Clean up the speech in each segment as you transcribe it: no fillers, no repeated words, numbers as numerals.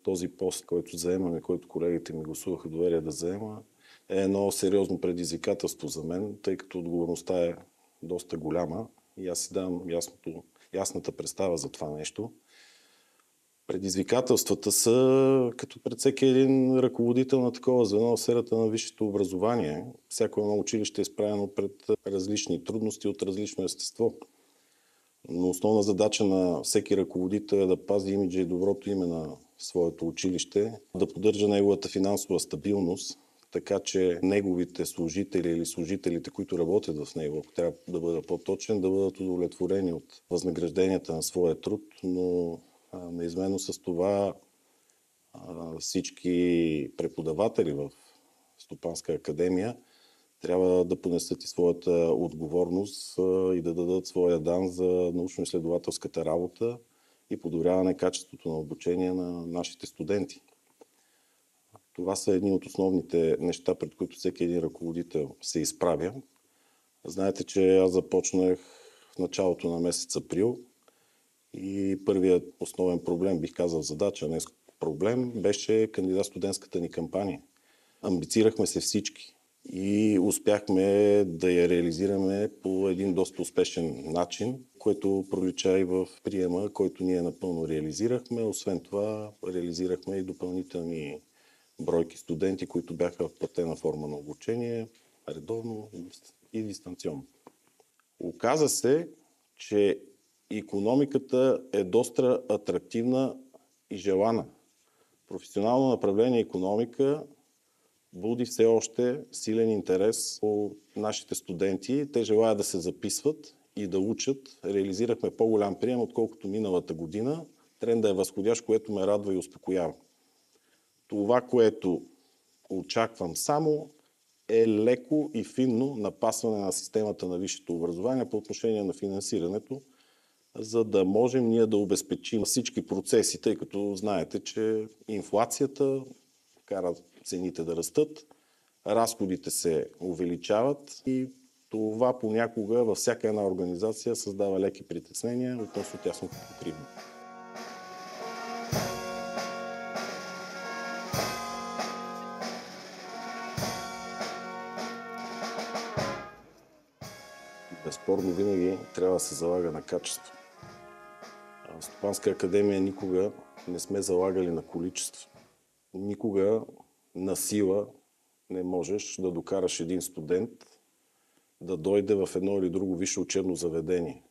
този пост, който заемаме, който колегите ми гласуваха доверие да заема, е едно сериозно предизвикателство за мен, тъй като отговорността е доста голяма и аз си давам ясната представа за това нещо. Предизвикателствата са като пред всеки един ръководител на такова звено в сферата на висшето образование. Всяко едно училище е изправено пред различни трудности от различно естество. Но основна задача на всеки ръководител е да пази имиджа и доброто име на своето училище, да поддържа неговата финансова стабилност, така че неговите служители или служителите, които работят в него, ако трябва да бъда по-точен, да бъдат удовлетворени от възнагражденията на своя труд, но неизменно с това всички преподаватели в Стопанска академия трябва да понесат и своята отговорност и да дадат своя дан за научно-изследователската работа и подобряване качеството на обучение на нашите студенти. Това са едни от основните неща, пред които всеки един ръководител се изправя. Знаете, че аз започнах в началото на месец април и първият основен проблем, бих казал задача, не проблем, беше кандидат-студентската ни кампания. Амбицирахме се всички и успяхме да я реализираме по един доста успешен начин, което пролича и в приема, който ние напълно реализирахме. Освен това, реализирахме и допълнителни бройки студенти, които бяха в платена форма на обучение, редовно и дистанционно. Оказа се, че икономиката е доста атрактивна и желана. Професионално направление икономика буди все още силен интерес у нашите студенти. Те желаят да се записват и да учат. Реализирахме по-голям прием, отколкото миналата година. Трендът е възходящ, което ме радва и успокоява. Това, което очаквам само, е леко и финно напасване на системата на висшето образование по отношение на финансирането, за да можем ние да обезпечим всички процеси, тъй като знаете, че инфлацията кара цените да растат, разходите се увеличават и това понякога във всяка една организация създава леки притеснения относно тясното покриване. Безспорно винаги трябва да се залага на качество. В Стопанска академия никога не сме залагали на количество. Никога на сила не можеш да докараш един студент да дойде в едно или друго висше учебно заведение.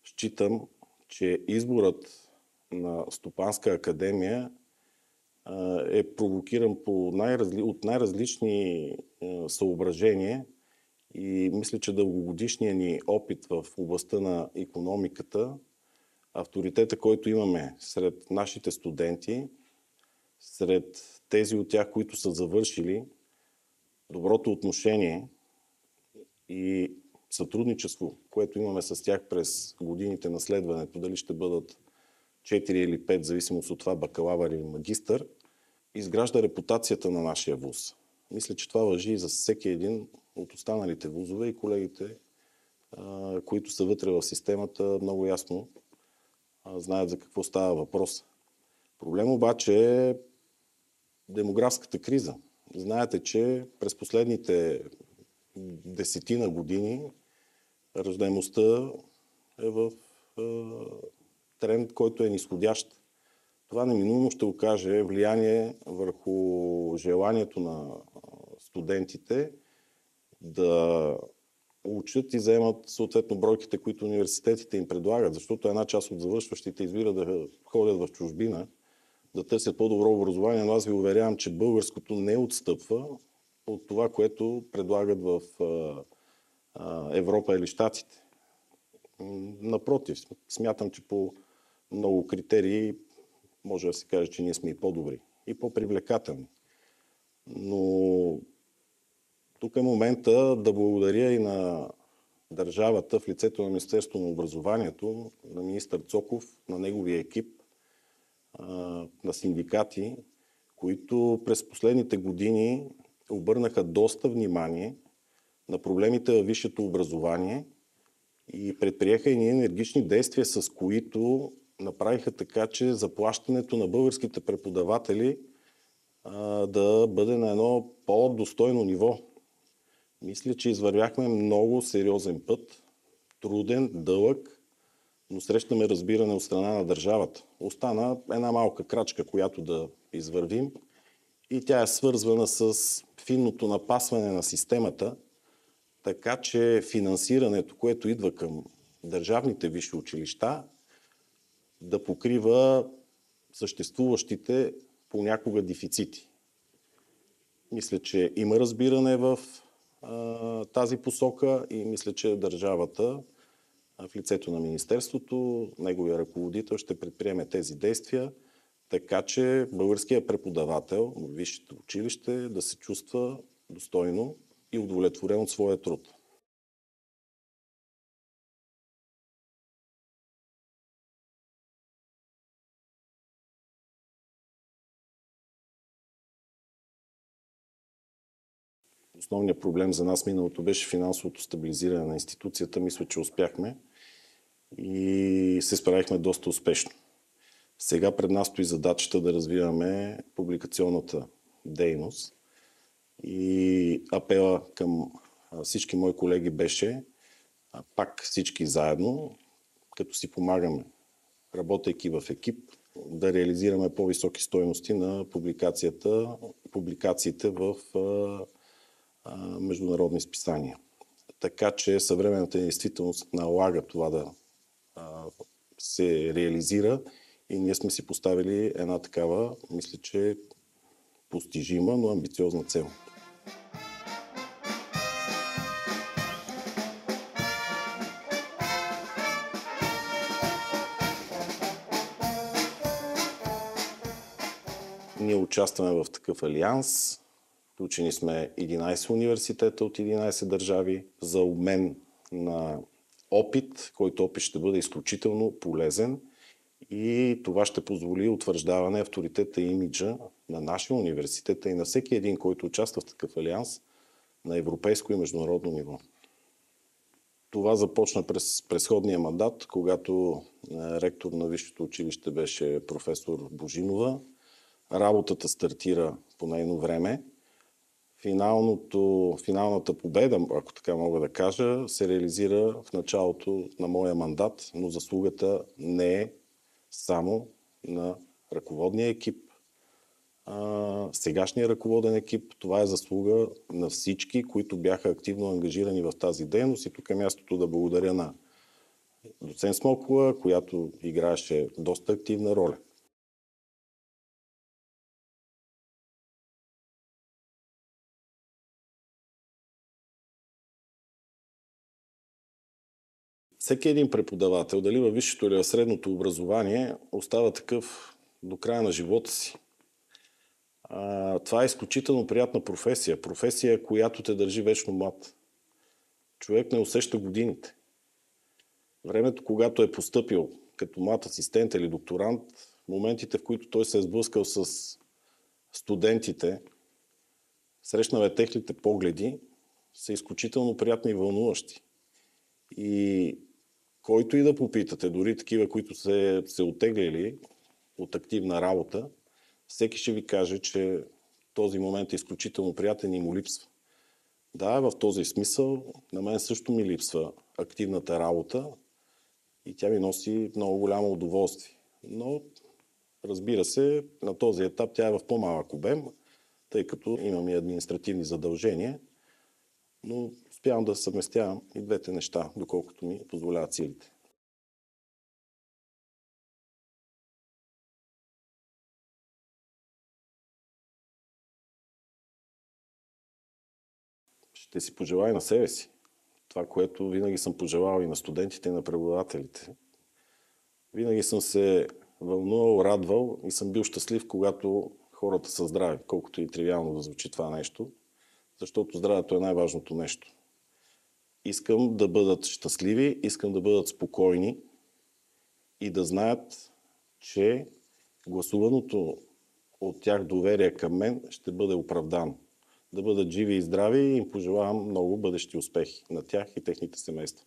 Считам, че изборът на Стопанска академия е провокиран от най-различни съображения и мисля, че дългогодишният ни опит в областта на икономиката, авторитета, който имаме сред нашите студенти, сред тези от тях, които са завършили, доброто отношение и сътрудничество, което имаме с тях през годините на следването, дали ще бъдат 4 или 5, в зависимост от това бакалавър или магистър, изгражда репутацията на нашия вуз. Мисля, че това важи и за всеки един от останалите вузове и колегите, които са вътре в системата, много ясно знаят за какво става въпрос. Проблем обаче е демографската криза. Знаете, че през последните 10 години раждаемостта е в тренд, който е нисходящ. Това неминуемо ще окаже влияние върху желанието на студентите да учат и заемат съответно бройките, които университетите им предлагат, защото една част от завършващите избира да ходят в чужбина, да търсят по-добро образование, но аз ви уверявам, че българското не отстъпва от това, което предлагат в Европа или Щатите. Напротив, смятам, че по много критерии може да се каже, че ние сме и по-добри и по-привлекателни. Но тук е момента да благодаря и на държавата в лицето на Министерството на образованието, на министър Цоков, на неговия екип, на синдикати, които през последните години обърнаха доста внимание на проблемите във висшето образование и предприеха едни енергични действия, с които направиха така, че заплащането на българските преподаватели да бъде на едно по-достойно ниво. Мисля, че извървяхме много сериозен път, труден, дълъг, но срещаме разбиране от страна на държавата. Остана една малка крачка, която да извървим, и тя е свързвана с финното напасване на системата, така че финансирането, което идва към държавните висши училища, да покрива съществуващите понякога дефицити. Мисля, че има разбиране в тази посока и мисля, че държавата в лицето на Министерството, неговия ръководител ще предприеме тези действия, така че българският преподавател в висшето училище да се чувства достойно и удовлетворен от своя труд. Основният проблем за нас миналото беше финансовото стабилизиране на институцията. Мисля, че успяхме и се справихме доста успешно. Сега пред нас стои задачата да развиваме публикационната дейност и апела към всички мои колеги беше пак всички заедно, като си помагаме, работейки в екип, да реализираме по-високи стойности на публикациите в международни списания. Така че съвременната действителност налага това да се реализира и ние сме си поставили една такава, мисля, че постижима, но амбициозна цел. Ние участваме в такъв алианс. Включени сме 11 университета от 11 държави за обмен на опит, който опит ще бъде изключително полезен и това ще позволи утвърждаване авторитета и имиджа на нашия университет и на всеки един, който участва в такъв алианс на европейско и международно ниво. Това започна през предходния мандат, когато ректор на висшето училище беше професор Божинова. Работата стартира по нейно време. Финалната победа, ако така мога да кажа, се реализира в началото на моя мандат, но заслугата не е само на ръководния екип. Сегашния ръководен екип, това е заслуга на всички, които бяха активно ангажирани в тази дейност и тук е мястото да благодаря на доцент Смокова, която играеше доста активна роля. Всеки един преподавател, дали във висшето или в средното образование, остава такъв до края на живота си. Това е изключително приятна професия. Професия, която те държи вечно млад. Човек не усеща годините. Времето, когато е постъпил като млад асистент или докторант, моментите, в които той се е сблъскал с студентите, срещнал е техните погледи, са изключително приятни и вълнуващи. И който и да попитате, дори такива, които се оттеглили от активна работа, всеки ще ви каже, че този момент е изключително приятен и му липсва. Да, в този смисъл на мен също ми липсва активната работа и тя ми носи много голямо удоволствие. Но, разбира се, на този етап тя е в по-малък обем, тъй като имам и административни задължения, но успявам да съвместявам и двете неща, доколкото ми позволяват силите. Ще си пожелая на себе си. Това, което винаги съм пожелал и на студентите, и на преподавателите. Винаги съм се вълнувал, радвал и съм бил щастлив, когато хората са здрави, колкото и тривиално да звучи това нещо, защото здравето е най-важното нещо. Искам да бъдат щастливи, искам да бъдат спокойни и да знаят, че гласуваното от тях доверие към мен ще бъде оправдано. Да бъдат живи и здрави и им пожелавам много бъдещи успехи на тях и техните семейства.